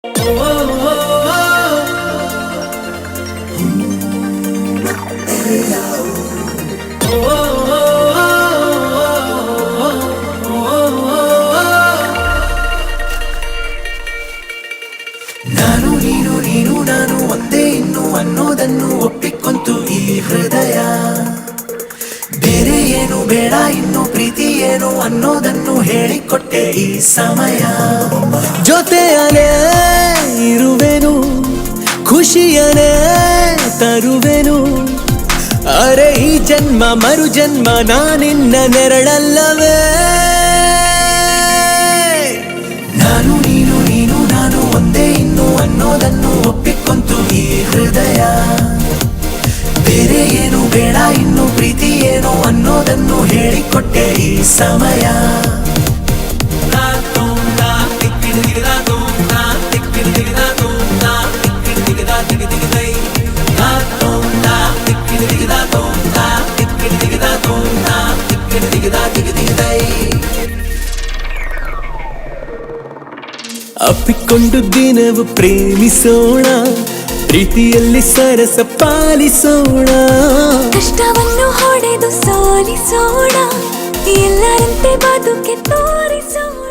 ನಾನು ನೀನು ನೀನು ನಾನು ಒಂದೇ ಇನ್ನು ಅನ್ನೋದನ್ನು ಒಪ್ಪಿಕೊಂತು ಈ ಹೃದಯ. ಬೇರೆ ಏನು ಬೇಡ ಇನ್ನು ಪ್ರೀತಿ ಏನು ಅನ್ನೋದನ್ನು ಹೇಳಿಕೊಟ್ಟೆ ಈ ಸಮಯ. ಜೊತೆಯನೇ ಇರುವೆನು, ಖುಷಿಯನೇ ತರುವೆನು. ಅರೆ ಈ ಜನ್ಮ ಮರು ಜನ್ಮ ನಾನಿನ್ನ ನೆರಳಲ್ಲವೇ. ನಾನು ನೀನು ನೀನು ನಾನು ಒಂದೇ ಇನ್ನು ಅನ್ನೋದನ್ನು ಒಪ್ಪಿಕೊಂತು ಈ ಹೃದಯ. ಬೇರೆ ಏನು ಬೇಡ ಇನ್ನು ಪ್ರೀತಿ ಏನು ಅನ್ನೋದನ್ನು ಹೇಳಿಕೊಟ್ಟೆ ಈ ಸಮಯ. ಅಪ್ಪಿಕೊಂಡು ದಿನವು ಪ್ರೇಮಿಸೋಣ, ಪ್ರೀತಿಯಲ್ಲಿ ಸರಸ ಪಾಲಿಸೋಣ. ಕಷ್ಟವನ್ನು ಹೊಡೆದು ಸೋಲಿಸೋಣ, ಎಲ್ಲರಂತೆ ಬದುಕೆ ತೋರಿಸೋಣ.